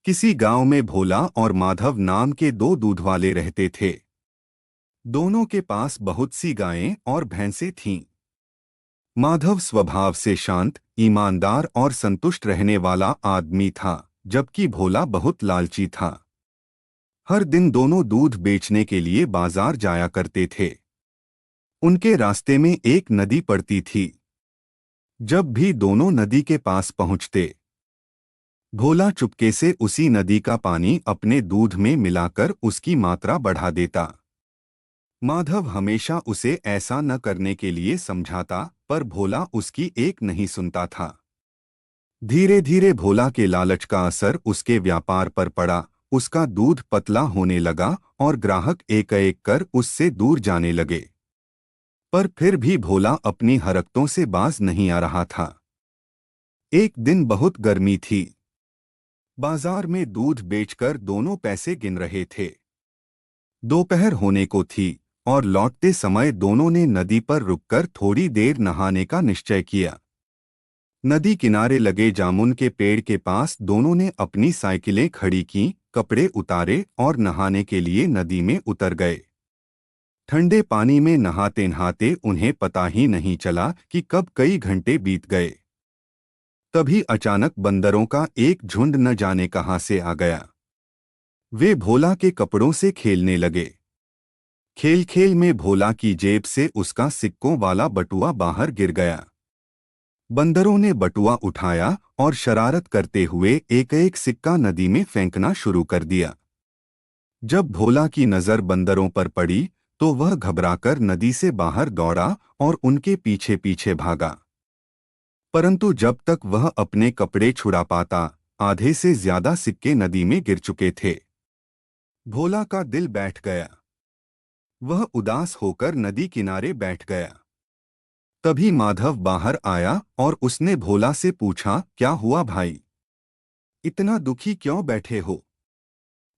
किसी गांव में भोला और माधव नाम के दो दूधवाले रहते थे। दोनों के पास बहुत सी गायें और भैंसें थीं। माधव स्वभाव से शांत, ईमानदार और संतुष्ट रहने वाला आदमी था, जबकि भोला बहुत लालची था। हर दिन दोनों दूध बेचने के लिए बाजार जाया करते थे। उनके रास्ते में एक नदी पड़ती थी। जब भी दोनों नदी के पास पहुंचते, भोला चुपके से उसी नदी का पानी अपने दूध में मिलाकर उसकी मात्रा बढ़ा देता। माधव हमेशा उसे ऐसा न करने के लिए समझाता, पर भोला उसकी एक नहीं सुनता था। धीरे धीरे भोला के लालच का असर उसके व्यापार पर पड़ा। उसका दूध पतला होने लगा और ग्राहक एक एक कर उससे दूर जाने लगे। पर फिर भी भोला अपनी हरकतों से बाज नहीं आ रहा था। एक दिन बहुत गर्मी थी। बाजार में दूध बेचकर दोनों पैसे गिन रहे थे। दोपहर होने को थी और लौटते समय दोनों ने नदी पर रुककर थोड़ी देर नहाने का निश्चय किया। नदी किनारे लगे जामुन के पेड़ के पास दोनों ने अपनी साइकिलें खड़ी कीं, कपड़े उतारे और नहाने के लिए नदी में उतर गए। ठंडे पानी में नहाते नहाते उन्हें पता ही नहीं चला कि कब कई घंटे बीत गए। तभी अचानक बंदरों का एक झुंड न जाने कहां से आ गया। वे भोला के कपड़ों से खेलने लगे। खेल खेल में भोला की जेब से उसका सिक्कों वाला बटुआ बाहर गिर गया। बंदरों ने बटुआ उठाया और शरारत करते हुए एक एक सिक्का नदी में फेंकना शुरू कर दिया। जब भोला की नजर बंदरों पर पड़ी तो वह घबराकर नदी से बाहर दौड़ा और उनके पीछे पीछे भागा। परंतु जब तक वह अपने कपड़े छुड़ा पाता, आधे से ज्यादा सिक्के नदी में गिर चुके थे। भोला का दिल बैठ गया। वह उदास होकर नदी किनारे बैठ गया। तभी माधव बाहर आया और उसने भोला से पूछा, क्या हुआ भाई? इतना दुखी क्यों बैठे हो?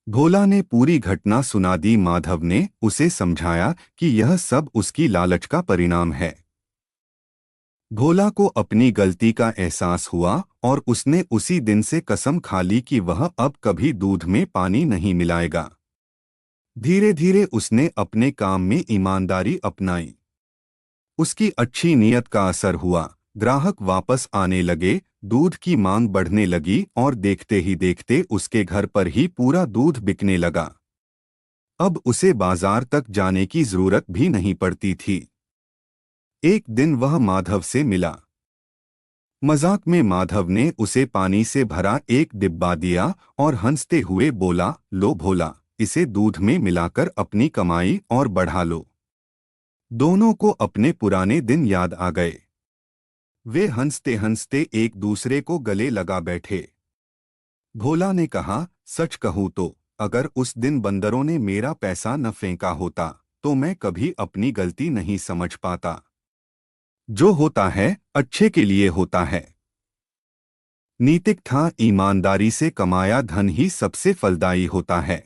भोला ने पूरी घटना सुना दी। माधव ने उसे समझाया कि यह सब उसकी लालच का परिणाम है। भोला को अपनी गलती का एहसास हुआ और उसने उसी दिन से कसम खा ली कि वह अब कभी दूध में पानी नहीं मिलाएगा। धीरे धीरे उसने अपने काम में ईमानदारी अपनाई। उसकी अच्छी नीयत का असर हुआ। ग्राहक वापस आने लगे, दूध की मांग बढ़ने लगी और देखते ही देखते उसके घर पर ही पूरा दूध बिकने लगा। अब उसे बाजार तक जाने की जरूरत भी नहीं पड़ती थी। एक दिन वह माधव से मिला। मजाक में माधव ने उसे पानी से भरा एक डिब्बा दिया और हंसते हुए बोला, लो भोला, इसे दूध में मिलाकर अपनी कमाई और बढ़ा लो। दोनों को अपने पुराने दिन याद आ गए। वे हंसते हंसते एक दूसरे को गले लगा बैठे। भोला ने कहा, सच कहूँ तो अगर उस दिन बंदरों ने मेरा पैसा न फेंका होता तो मैं कभी अपनी गलती नहीं समझ पाता। जो होता है अच्छे के लिए होता है। नीतिक था, ईमानदारी से कमाया धन ही सबसे फलदायी होता है।